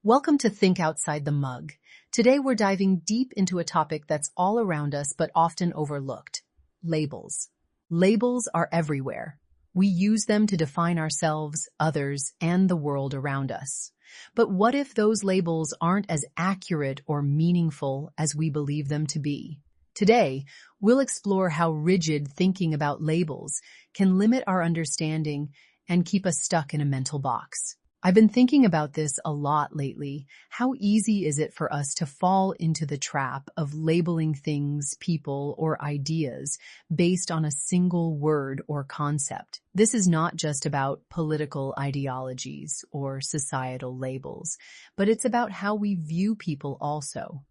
Welcome to Think Outside the Mug. Today we're diving deep into a topic that's all around us but often overlooked: labels. Labels are everywhere. We use them to define ourselves, others, and the world around us. But what if those labels aren't as accurate or meaningful as we believe them to be? Today, we'll explore how rigid thinking about labels can limit our understanding and keep us stuck in a mental box. I've been thinking about this a lot lately. How easy is it for us to fall into the trap of labeling things, people, or ideas based on a single word or concept? This is not just about political ideologies or societal labels, but it's about how we view people also.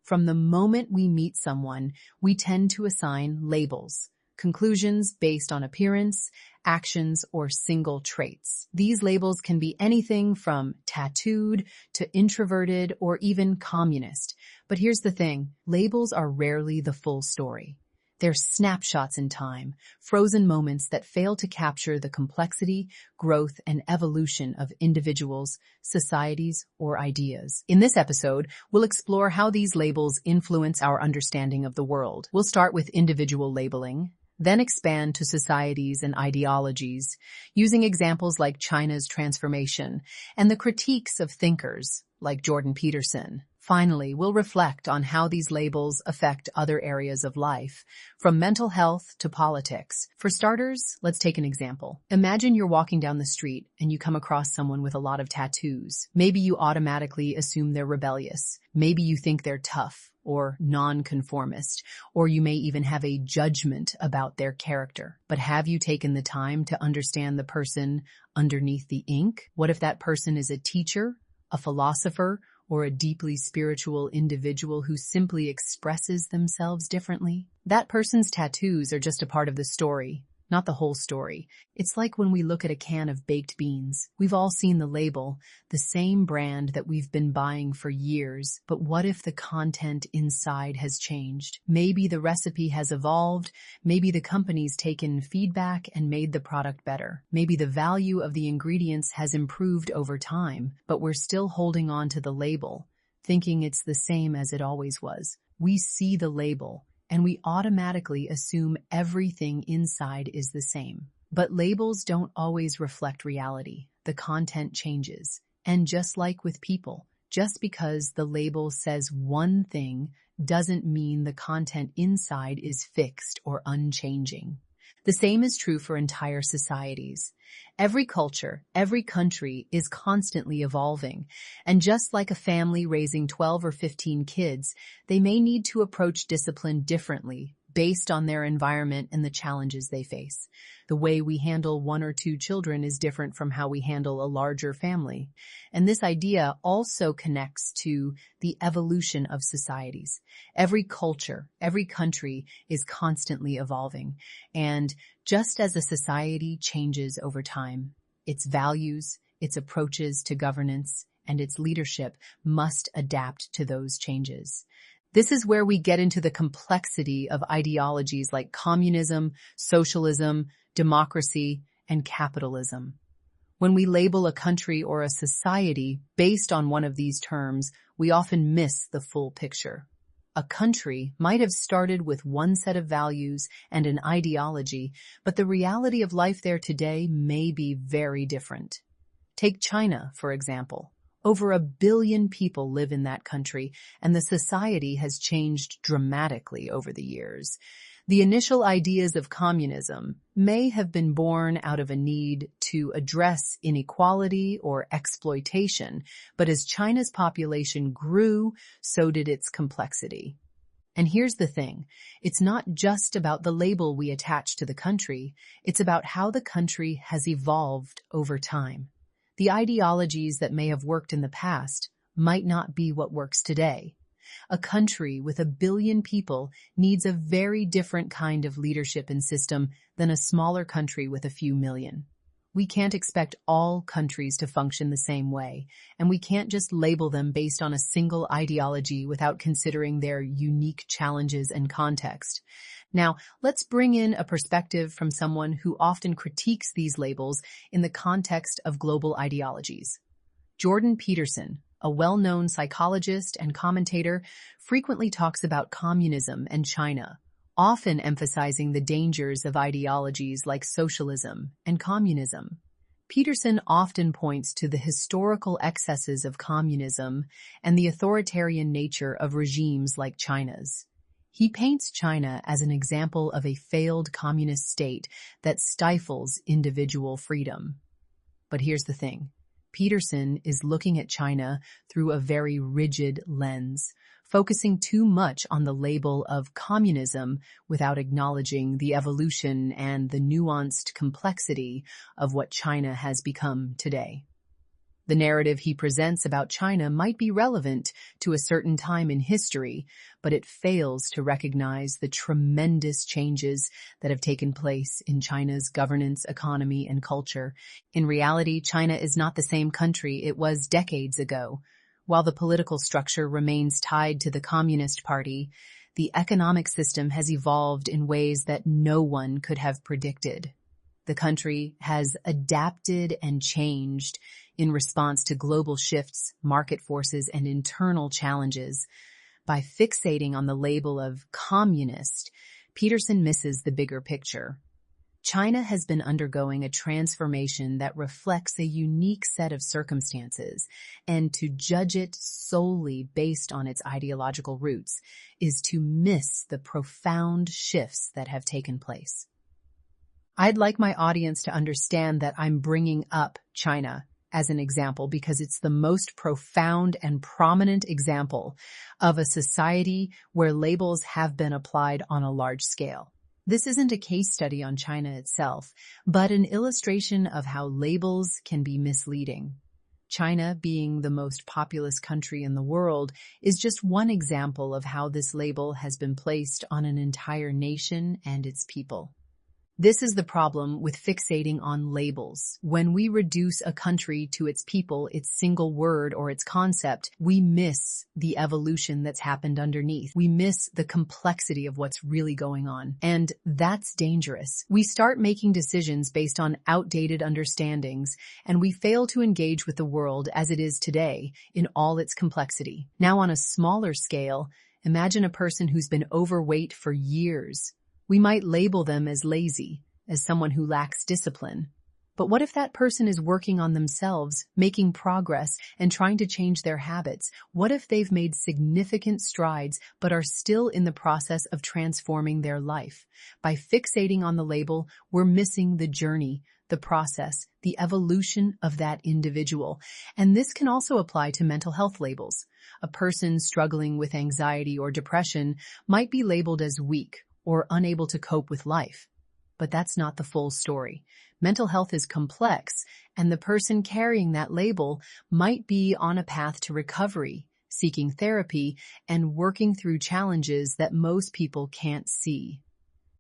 From the moment we meet someone, we tend to assign labels, conclusions based on appearance, actions, or single traits. These labels can be anything from tattooed to introverted or even communist. But here's the thing, labels are rarely the full story. They're snapshots in time, frozen moments that fail to capture the complexity, growth, and evolution of individuals, societies, or ideas. In this episode, we'll explore how these labels influence our understanding of the world. We'll start with individual labeling, then expand to societies and ideologies, using examples like China's transformation and the critiques of thinkers like Jordan Peterson. Finally, we'll reflect on how these labels affect other areas of life, from mental health to politics. For starters, let's take an example. Imagine you're walking down the street and you come across someone with a lot of tattoos. Maybe you automatically assume they're rebellious. Maybe you think they're tough or nonconformist, or you may even have a judgment about their character. But have you taken the time to understand the person underneath the ink? What if that person is a teacher, a philosopher, or a deeply spiritual individual who simply expresses themselves differently? That person's tattoos are just a part of the story, not the whole story. It's like when we look at a can of baked beans. We've all seen the label, the same brand that we've been buying for years. But what if the content inside has changed? Maybe the recipe has evolved. Maybe the company's taken feedback and made the product better. Maybe the value of the ingredients has improved over time, but we're still holding on to the label, thinking it's the same as it always was. We see the label, and we automatically assume everything inside is the same. But labels don't always reflect reality. The content changes. And just like with people, just because the label says one thing doesn't mean the content inside is fixed or unchanging. The same is true for entire societies. Every culture, every country is constantly evolving. And just like a family raising 12 or 15 kids, they may need to approach discipline differently based on their environment and the challenges they face. The way we handle one or two children is different from how we handle a larger family. And this idea also connects to the evolution of societies. Every culture, every country is constantly evolving. And just as a society changes over time, its values, its approaches to governance, and its leadership must adapt to those changes. This is where we get into the complexity of ideologies like communism, socialism, democracy, and capitalism. When we label a country or a society based on one of these terms, we often miss the full picture. A country might have started with one set of values and an ideology, but the reality of life there today may be very different. Take China, for example. Over 1 billion people live in that country, and the society has changed dramatically over the years. The initial ideas of communism may have been born out of a need to address inequality or exploitation, but as China's population grew, so did its complexity. And here's the thing, it's not just about the label we attach to the country, it's about how the country has evolved over time. The ideologies that may have worked in the past might not be what works today. A country with 1 billion people needs a very different kind of leadership and system than a smaller country with a few million. We can't expect all countries to function the same way, and we can't just label them based on a single ideology without considering their unique challenges and context. Now, let's bring in a perspective from someone who often critiques these labels in the context of global ideologies. Jordan Peterson, a well-known psychologist and commentator, frequently talks about communism and China, often emphasizing the dangers of ideologies like socialism and communism. Peterson often points to the historical excesses of communism and the authoritarian nature of regimes like China's. He paints China as an example of a failed communist state that stifles individual freedom. But here's the thing. Peterson is looking at China through a very rigid lens, focusing too much on the label of communism without acknowledging the evolution and the nuanced complexity of what China has become today. The narrative he presents about China might be relevant to a certain time in history, but it fails to recognize the tremendous changes that have taken place in China's governance, economy, and culture. In reality, China is not the same country it was decades ago. While the political structure remains tied to the Communist Party, the economic system has evolved in ways that no one could have predicted. The country has adapted and changed in response to global shifts, market forces, and internal challenges. By fixating on the label of communist, Peterson misses the bigger picture. China has been undergoing a transformation that reflects a unique set of circumstances, and to judge it solely based on its ideological roots is to miss the profound shifts that have taken place. I'd like my audience to understand that I'm bringing up China as an example because it's the most profound and prominent example of a society where labels have been applied on a large scale. This isn't a case study on China itself, but an illustration of how labels can be misleading. China, being the most populous country in the world, is just one example of how this label has been placed on an entire nation and its people. This is the problem with fixating on labels. When we reduce a country to its people, its single word, or its concept, we miss the evolution that's happened underneath. We miss the complexity of what's really going on. And that's dangerous. We start making decisions based on outdated understandings, and we fail to engage with the world as it is today in all its complexity. Now, on a smaller scale, imagine a person who's been overweight for years. We might label them as lazy, as someone who lacks discipline. But what if that person is working on themselves, making progress, and trying to change their habits? What if they've made significant strides but are still in the process of transforming their life? By fixating on the label, we're missing the journey, the process, the evolution of that individual. And this can also apply to mental health labels. A person struggling with anxiety or depression might be labeled as weak or unable to cope with life. But that's not the full story. Mental health is complex, and the person carrying that label might be on a path to recovery, seeking therapy, and working through challenges that most people can't see.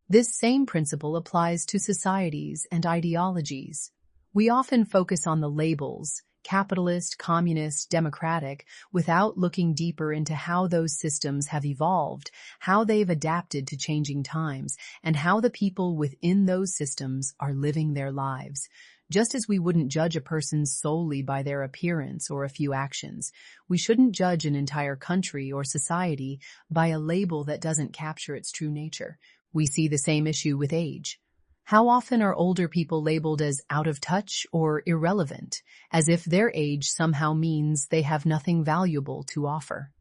This same principle applies to societies and ideologies. We often focus on the labels, capitalist, communist, democratic, without looking deeper into how those systems have evolved, how they've adapted to changing times, and how the people within those systems are living their lives. Just as we wouldn't judge a person solely by their appearance or a few actions, we shouldn't judge an entire country or society by a label that doesn't capture its true nature. We see the same issue with age. How often are older people labeled as out of touch or irrelevant, as if their age somehow means they have nothing valuable to offer?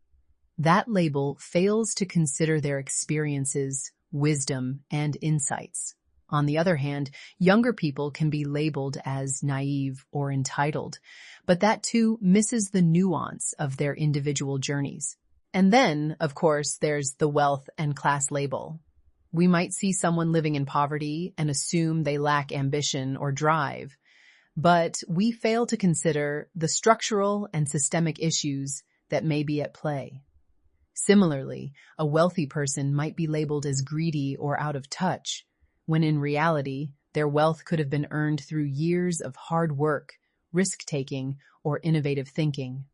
That label fails to consider their experiences, wisdom, and insights. On the other hand, younger people can be labeled as naive or entitled, but that too misses the nuance of their individual journeys. And then, of course, there's the wealth and class label. We might see someone living in poverty and assume they lack ambition or drive, but we fail to consider the structural and systemic issues that may be at play. Similarly, a wealthy person might be labeled as greedy or out of touch, when in reality, their wealth could have been earned through years of hard work, risk-taking, or innovative thinking.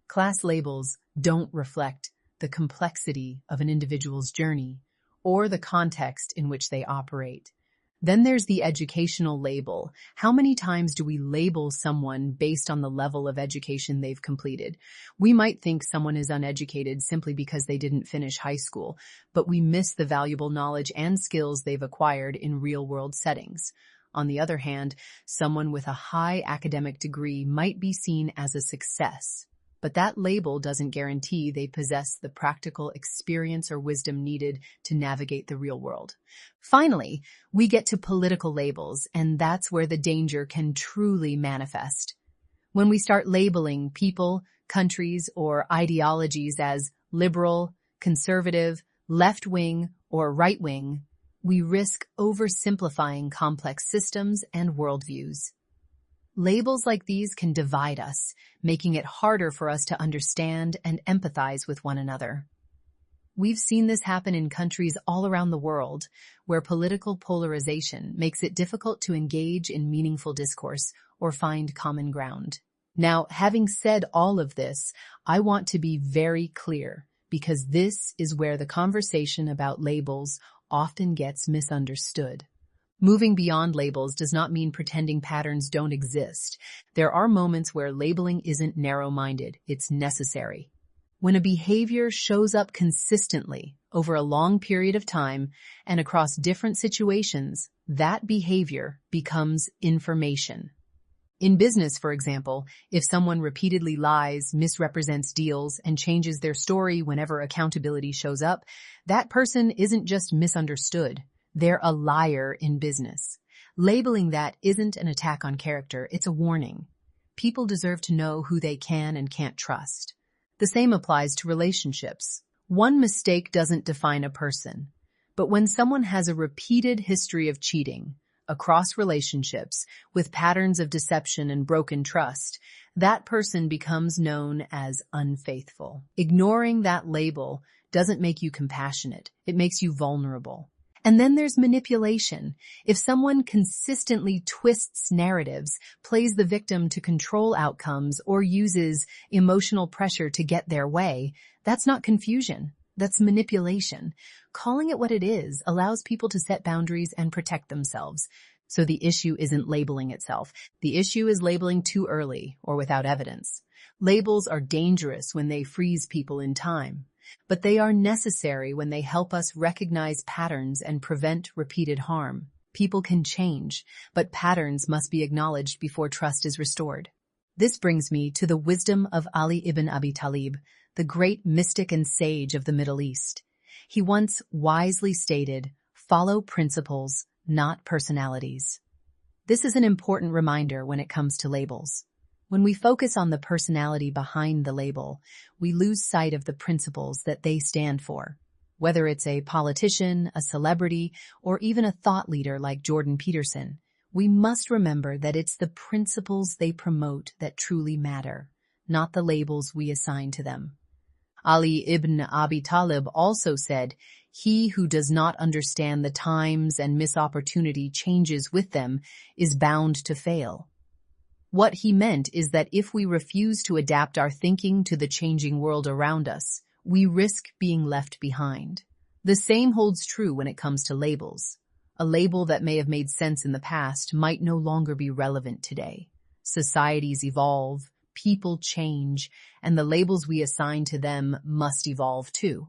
Class labels don't reflect the complexity of an individual's journey or the context in which they operate. Then there's the educational label. How many times do we label someone based on the level of education they've completed? We might think someone is uneducated simply because they didn't finish high school, but we miss the valuable knowledge and skills they've acquired in real-world settings. On the other hand, someone with a high academic degree might be seen as a success, but that label doesn't guarantee they possess the practical experience or wisdom needed to navigate the real world. Finally, we get to political labels, and that's where the danger can truly manifest. When we start labeling people, countries, or ideologies as liberal, conservative, left-wing, or right-wing, we risk oversimplifying complex systems and worldviews. Labels like these can divide us, making it harder for us to understand and empathize with one another. We've seen this happen in countries all around the world, where political polarization makes it difficult to engage in meaningful discourse or find common ground. Now, having said all of this, I want to be very clear, because this is where the conversation about labels often gets misunderstood. Moving beyond labels does not mean pretending patterns don't exist. There are moments where labeling isn't narrow-minded, it's necessary. When a behavior shows up consistently over a long period of time and across different situations, that behavior becomes information. In business, for example, if someone repeatedly lies, misrepresents deals, and changes their story whenever accountability shows up, that person isn't just misunderstood. They're a liar in business. Labeling that isn't an attack on character, it's a warning. People deserve to know who they can and can't trust. The same applies to relationships. One mistake doesn't define a person, but when someone has a repeated history of cheating across relationships with patterns of deception and broken trust, that person becomes known as unfaithful. Ignoring that label doesn't make you compassionate, it makes you vulnerable. And then there's manipulation. If someone consistently twists narratives, plays the victim to control outcomes, or uses emotional pressure to get their way, that's not confusion. That's manipulation. Calling it what it is allows people to set boundaries and protect themselves. So the issue isn't labeling itself. The issue is labeling too early or without evidence. Labels are dangerous when they freeze people in time, but they are necessary when they help us recognize patterns and prevent repeated harm. People can change, but patterns must be acknowledged before trust is restored. This brings me to the wisdom of Ali Ibn Abi Talib, the great mystic and sage of the Middle East. He once wisely stated, "Follow principles, not personalities." This is an important reminder when it comes to labels. When we focus on the personality behind the label, we lose sight of the principles that they stand for. Whether it's a politician, a celebrity, or even a thought leader like Jordan Peterson, we must remember that it's the principles they promote that truly matter, not the labels we assign to them. Ali Ibn Abi Talib also said, "He who does not understand the times and miss opportunity changes with them is bound to fail." What he meant is that if we refuse to adapt our thinking to the changing world around us, we risk being left behind. The same holds true when it comes to labels. A label that may have made sense in the past might no longer be relevant today. Societies evolve, people change, and the labels we assign to them must evolve too.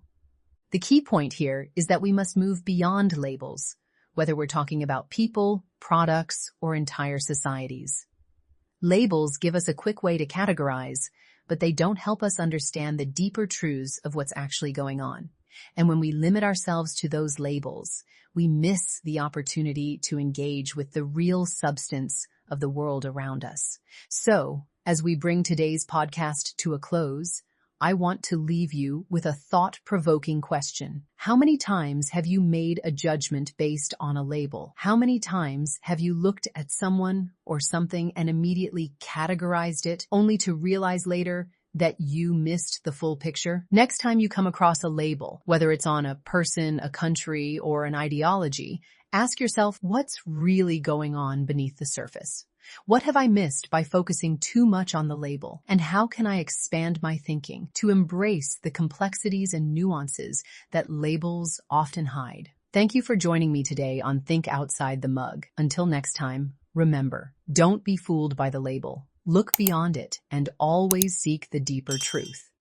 The key point here is that we must move beyond labels, whether we're talking about people, products, or entire societies. Labels give us a quick way to categorize, but they don't help us understand the deeper truths of what's actually going on. And when we limit ourselves to those labels, we miss the opportunity to engage with the real substance of the world around us. So, as we bring today's podcast to a close, I want to leave you with a thought-provoking question. How many times have you made a judgment based on a label? How many times have you looked at someone or something and immediately categorized it, only to realize later that you missed the full picture? Next time you come across a label, whether it's on a person, a country, or an ideology, ask yourself, what's really going on beneath the surface? What have I missed by focusing too much on the label? And how can I expand my thinking to embrace the complexities and nuances that labels often hide? Thank you for joining me today on Think Outside the Mug. Until next time, remember, don't be fooled by the label. Look beyond it and always seek the deeper truth.